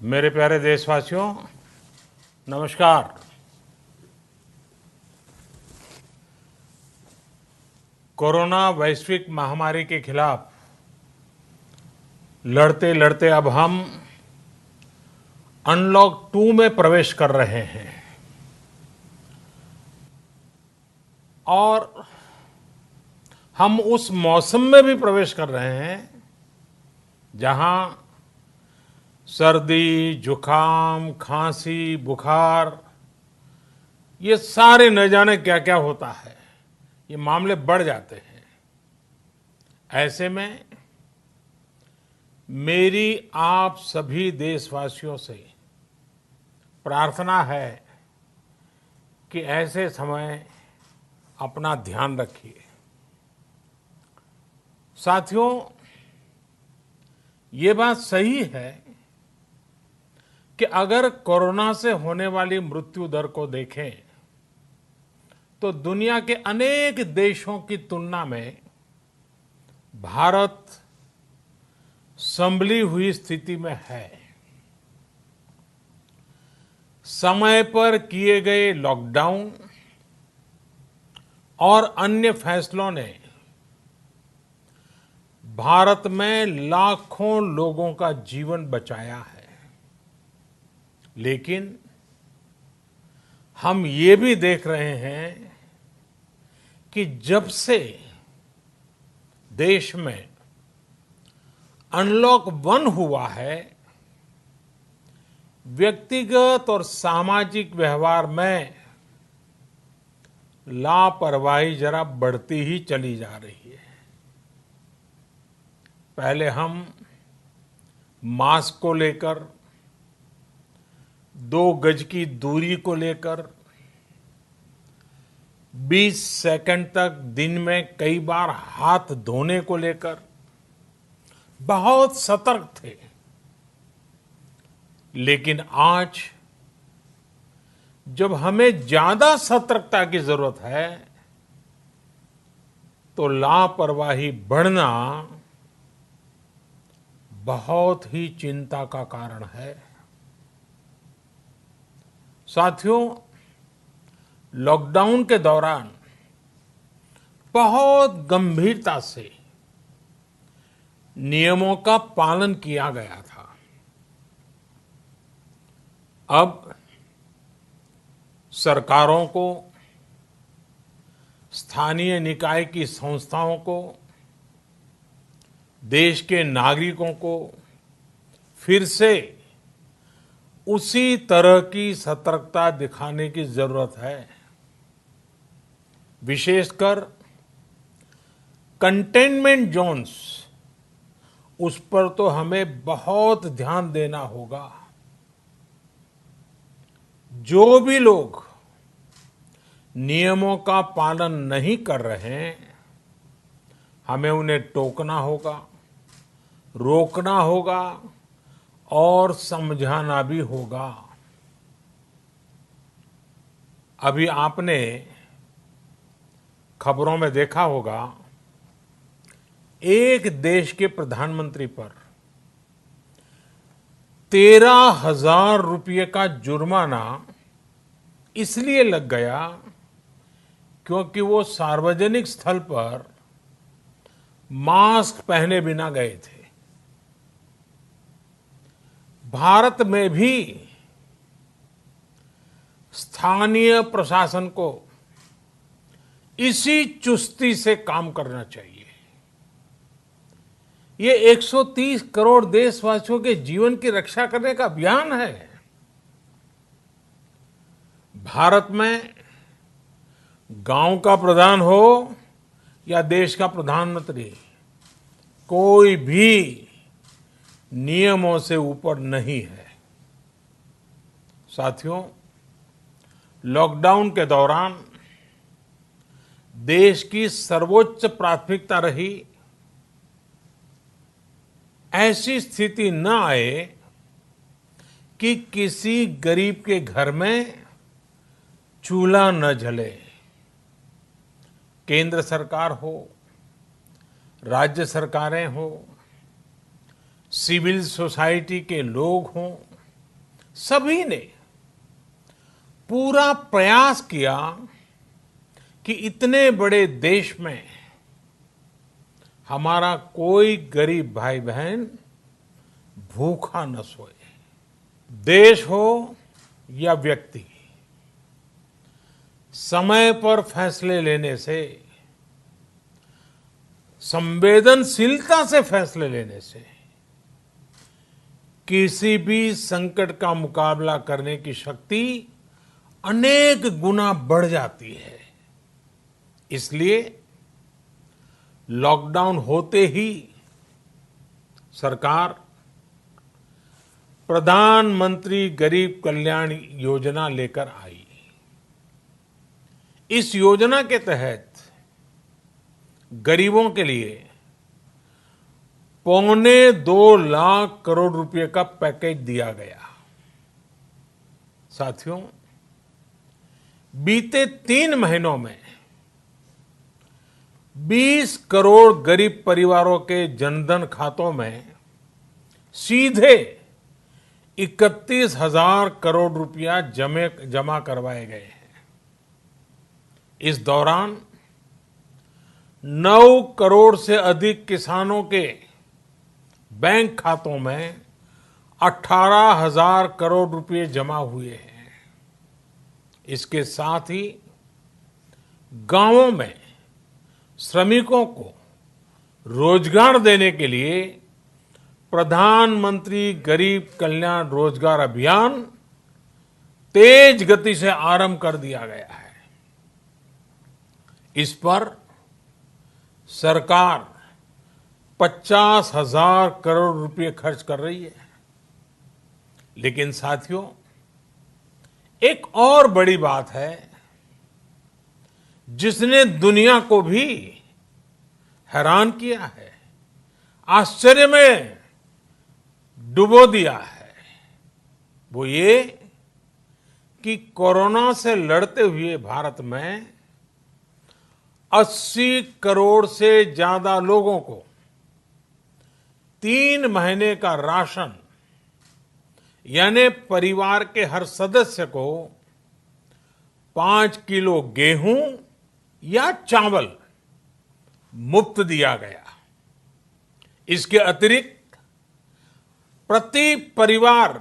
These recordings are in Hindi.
मेरे प्यारे देशवासियों, नमस्कार। कोरोना वैश्विक महामारी के खिलाफ लड़ते लड़ते अब हम अनलॉक 2 में प्रवेश कर रहे हैं और हम उस मौसम में भी प्रवेश कर रहे हैं जहां सर्दी, जुकाम, खांसी, बुखार ये सारे न जाने क्या क्या होता है, ये मामले बढ़ जाते हैं। ऐसे में मेरी आप सभी देशवासियों से प्रार्थना है कि ऐसे समय अपना ध्यान रखिए। साथियों, ये बात सही है कि अगर कोरोना से होने वाली मृत्यु दर को देखें तो दुनिया के अनेक देशों की तुलना में भारत संभली हुई स्थिति में है। समय पर किए गए लॉकडाउन और अन्य फैसलों ने भारत में लाखों लोगों का जीवन बचाया है, लेकिन हम ये भी देख रहे हैं कि जब से देश में अनलॉक 1 हुआ है, व्यक्तिगत और सामाजिक व्यवहार में लापरवाही जरा बढ़ती ही चली जा रही है। पहले हम मास्क को लेकर, 2 गज की दूरी को लेकर 20 सेकंड तक दिन में कई बार हाथ धोने को लेकर बहुत सतर्क थे, लेकिन आज जब हमें ज्यादा सतर्कता की जरूरत है तो लापरवाही बढ़ना बहुत ही चिंता का कारण है। साथियों, लॉकडाउन के दौरान बहुत गंभीरता से नियमों का पालन किया गया था। अब सरकारों को, स्थानीय निकाय की संस्थाओं को, देश के नागरिकों को फिर से उसी तरह की सतर्कता दिखाने की जरूरत है। विशेषकर कंटेनमेंट जोन्स, उस पर तो हमें बहुत ध्यान देना होगा। जो भी लोग नियमों का पालन नहीं कर रहे हैं, हमें उन्हें टोकना होगा, रोकना होगा और समझाना भी होगा। अभी आपने खबरों में देखा होगा, एक देश के प्रधानमंत्री पर 13,000 रुपये का जुर्माना इसलिए लग गया क्योंकि वो सार्वजनिक स्थल पर मास्क पहने बिना गए थे। भारत में भी स्थानीय प्रशासन को इसी चुस्ती से काम करना चाहिए। ये 130 करोड़ देशवासियों के जीवन की रक्षा करने का अभियान है। भारत में गांव का प्रधान हो या देश का प्रधानमंत्री, कोई भी नियमों से ऊपर नहीं है। साथियों, लॉकडाउन के दौरान देश की सर्वोच्च प्राथमिकता रही ऐसी स्थिति न आए कि किसी गरीब के घर में चूल्हा न जले। केंद्र सरकार हो, राज्य सरकारें हो, सिविल सोसाइटी के लोग हों, सभी ने पूरा प्रयास किया कि इतने बड़े देश में हमारा कोई गरीब भाई बहन भूखा न सोए। देश हो या व्यक्ति, समय पर फैसले लेने से, संवेदनशीलता से फैसले लेने से किसी भी संकट का मुकाबला करने की शक्ति अनेक गुना बढ़ जाती है। इसलिए लॉकडाउन होते ही सरकार प्रधानमंत्री गरीब कल्याण योजना लेकर आई। इस योजना के तहत गरीबों के लिए 2.25 लाख करोड़ रुपए का पैकेज दिया गया। साथियों, बीते 3 महीनों में 20 करोड़ गरीब परिवारों के जनधन खातों में सीधे 31,000 करोड़ रुपया जमा करवाए गए हैं। इस दौरान 9 करोड़ से अधिक किसानों के बैंक खातों में 18,000 करोड़ रुपए जमा हुए हैं। इसके साथ ही गांवों में श्रमिकों को रोजगार देने के लिए प्रधानमंत्री गरीब कल्याण रोजगार अभियान तेज गति से आरंभ कर दिया गया है। इस पर सरकार 50,000 करोड़ रुपए खर्च कर रही है। लेकिन साथियों, एक और बड़ी बात है जिसने दुनिया को भी हैरान किया है, आश्चर्य में डुबो दिया है। वो ये कि कोरोना से लड़ते हुए भारत में 80 करोड़ से ज्यादा लोगों को 3 महीने का राशन, यानी परिवार के हर सदस्य को 5 किलो गेहूं या चावल मुफ्त दिया गया। इसके अतिरिक्त प्रति परिवार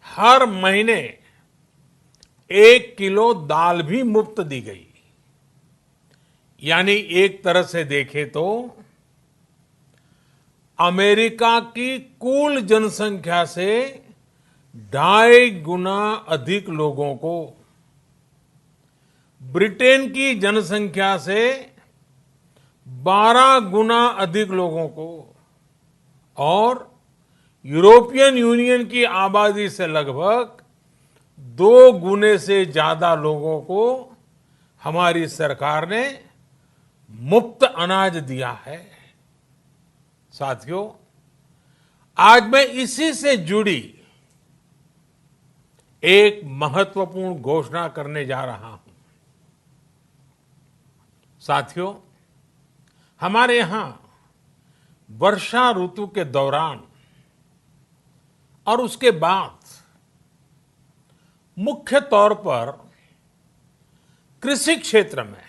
हर महीने 1 किलो दाल भी मुफ्त दी गई। यानी एक तरह से देखें तो अमेरिका की कुल जनसंख्या से 2.5 गुना अधिक लोगों को, ब्रिटेन की जनसंख्या से 12 गुना अधिक लोगों को और यूरोपियन यूनियन की आबादी से लगभग 2 गुने से ज्यादा लोगों को हमारी सरकार ने मुफ्त अनाज दिया है। साथियों, आज मैं इसी से जुड़ी एक महत्वपूर्ण घोषणा करने जा रहा हूं। साथियों, हमारे यहां वर्षा ऋतु के दौरान और उसके बाद मुख्य तौर पर कृषि क्षेत्र में,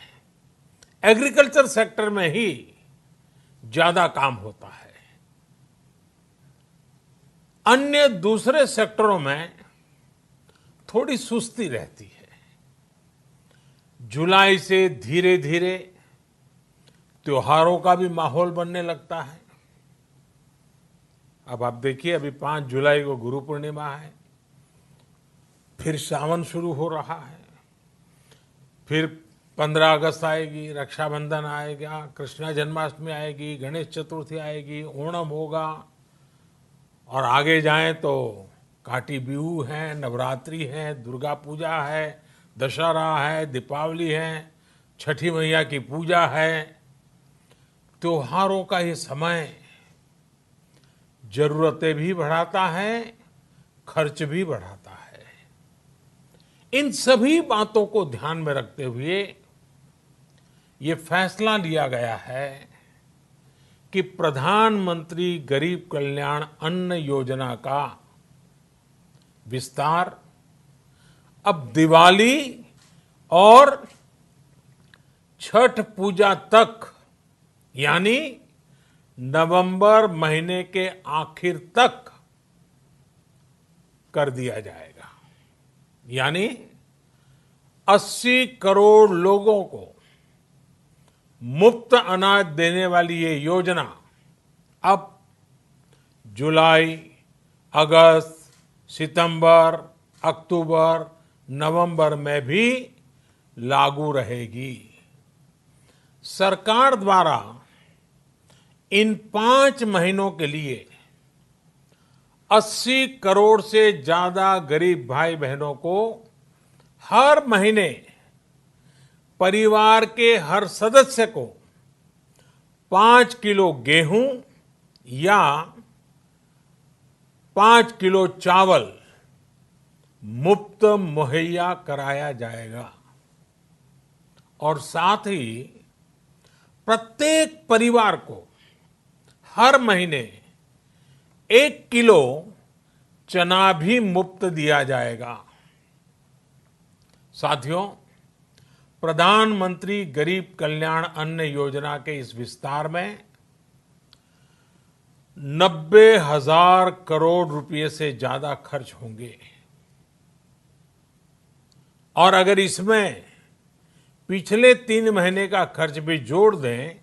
एग्रीकल्चर सेक्टर में ही ज्यादा काम होता है। अन्य दूसरे सेक्टरों में थोड़ी सुस्ती रहती है। जुलाई से धीरे धीरे त्योहारों का भी माहौल बनने लगता है। अब आप देखिए, अभी 5 जुलाई को गुरु पूर्णिमा है, फिर सावन शुरू हो रहा है, फिर 15 अगस्त आएगी, रक्षाबंधन आएगा, कृष्ण जन्माष्टमी आएगी, गणेश चतुर्थी आएगी, ओणम होगा और आगे जाएं तो काटी बिहू है, नवरात्रि है, दुर्गा पूजा है, दशहरा है, दीपावली है, छठी मैया की पूजा है। त्योहारों का ये समय जरूरतें भी बढ़ाता है, खर्च भी बढ़ाता है। इन सभी बातों को ध्यान में रखते हुए ये फैसला लिया गया है कि प्रधानमंत्री गरीब कल्याण अन्न योजना का विस्तार अब दिवाली और छठ पूजा तक, यानी नवंबर महीने के आखिर तक कर दिया जाएगा। यानी 80 करोड़ लोगों को मुफ्त अनाज देने वाली ये योजना अब जुलाई, अगस्त, सितंबर, अक्टूबर, नवंबर में भी लागू रहेगी। सरकार द्वारा इन 5 महीनों के लिए 80 करोड़ से ज्यादा गरीब भाई बहनों को हर महीने परिवार के हर सदस्य को 5 किलो गेहूं या 5 किलो चावल मुफ्त मुहैया कराया जाएगा। और साथ ही प्रत्येक परिवार को हर महीने 1 किलो चना भी मुफ्त दिया जाएगा। साथियों, प्रधानमंत्री गरीब कल्याण अन्न योजना के इस विस्तार में 90,000 करोड़ रुपए से ज्यादा खर्च होंगे। और अगर इसमें पिछले 3 महीने का खर्च भी जोड़ दें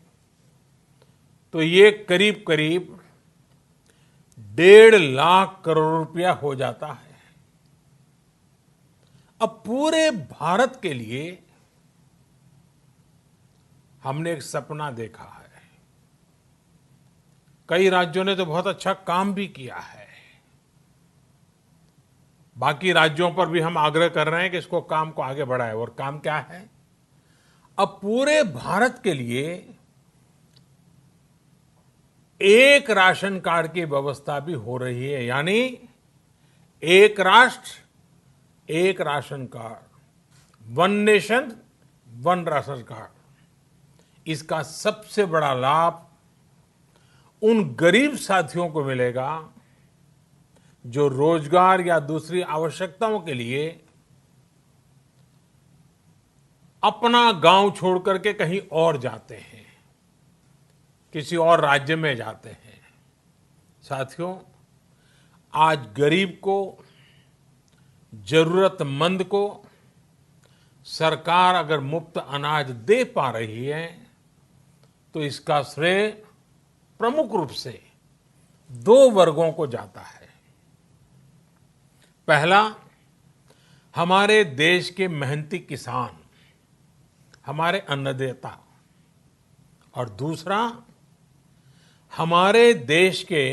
तो ये करीब करीब 1.5 लाख करोड़ रुपया हो जाता है। अब पूरे भारत के लिए हमने एक सपना देखा है। कई राज्यों ने तो बहुत अच्छा काम भी किया है। बाकी राज्यों पर भी हम आग्रह कर रहे हैं कि इसको काम को आगे बढ़ाएं। और काम क्या है? अब पूरे भारत के लिए एक राशन कार्ड की व्यवस्था भी हो रही है। यानी एक राष्ट्र एक ration card, one nation one ration card. इसका सबसे बड़ा लाभ उन गरीब साथियों को मिलेगा जो रोजगार या दूसरी आवश्यकताओं के लिए अपना गांव छोड़ करके कहीं और जाते हैं, किसी और राज्य में जाते हैं। साथियों, आज गरीब को, जरूरतमंद को सरकार अगर मुफ्त अनाज दे पा रही है तो इसका श्रेय प्रमुख रूप से 2 वर्गों को जाता है। पहला, हमारे देश के मेहनती किसान, हमारे अन्नदाता। और दूसरा, हमारे देश के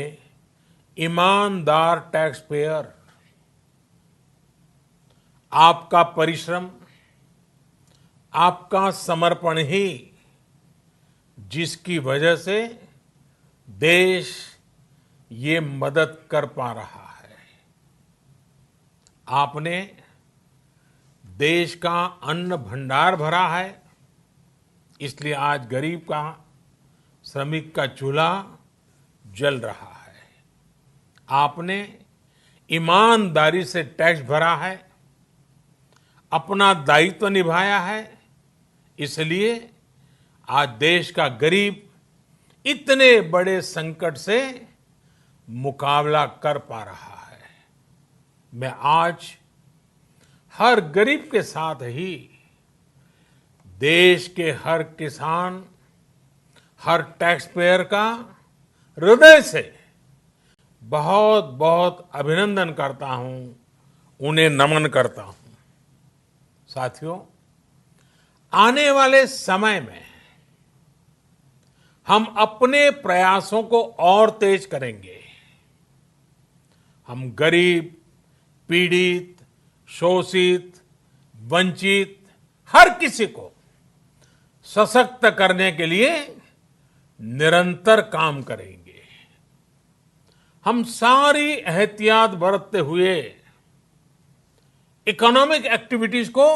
ईमानदार टैक्स पेयर। आपका परिश्रम, आपका समर्पण ही जिसकी वजह से देश ये मदद कर पा रहा है। आपने देश का अन्न भंडार भरा है, इसलिए आज गरीब का, श्रमिक का चूल्हा जल रहा है। आपने ईमानदारी से टैक्स भरा है, अपना दायित्व निभाया है, इसलिए आज देश का गरीब इतने बड़े संकट से मुकाबला कर पा रहा है। मैं आज हर गरीब के साथ ही देश के हर किसान, हर टैक्स पेयर का हृदय से बहुत बहुत अभिनंदन करता हूं, उन्हें नमन करता हूं। साथियों, आने वाले समय में हम अपने प्रयासों को और तेज करेंगे। हम गरीब, पीड़ित, शोषित, वंचित हर किसी को सशक्त करने के लिए निरंतर काम करेंगे। हम सारी एहतियात बरतते हुए इकोनॉमिक एक्टिविटीज को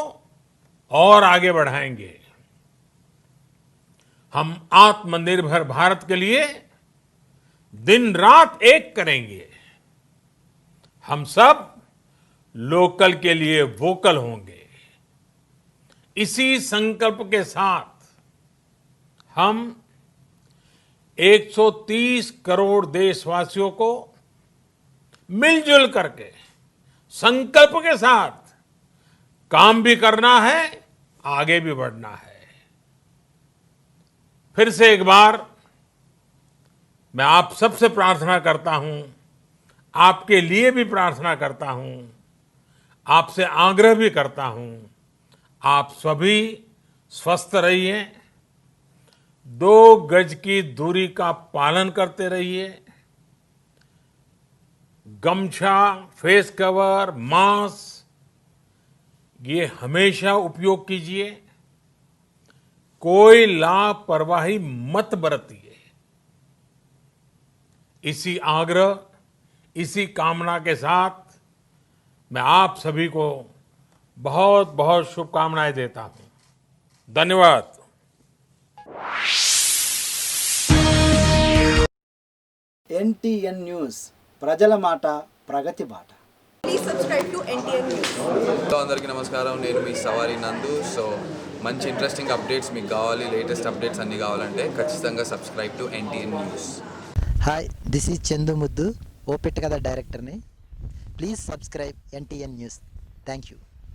और आगे बढ़ाएंगे। हम आत्मनिर्भर भारत के लिए दिन रात एक करेंगे। हम सब लोकल के लिए वोकल होंगे। इसी संकल्प के साथ हम 130 करोड़ देशवासियों को मिलजुल करके संकल्प के साथ काम भी करना है, आगे भी बढ़ना है। फिर से एक बार मैं आप सबसे प्रार्थना करता हूं, आपके लिए भी प्रार्थना करता हूं, आपसे आग्रह भी करता हूं, आप सभी स्वस्थ रहिए, 2 गज की दूरी का पालन करते रहिए, गमछा, फेस कवर, मास्क ये हमेशा उपयोग कीजिए, कोई लापरवाही मत बरतिए। इसी आग्रह, इसी कामना के साथ मैं आप सभी को बहुत बहुत शुभकामनाएं देता हूं। धन्यवाद। NTN న్యూస్ ప్రజల మాట ప్రగతి బాట. Please subscribe to NTN News. Hello అందరికీ నమస్కారం, నేను మీ సవారి నందు. సో మంచి ఇంట్రెస్టింగ్ అప్డేట్స్ మీకు కావాలి, లేటెస్ట్ అప్డేట్స్ అన్నీ కావాలంటే ఖచ్చితంగా subscribe to NTN news. Hi, this is Chandu ముద్దు, ఓ పెట్ట కథ డైరెక్టర్ని. Please subscribe NTN news. Thank you.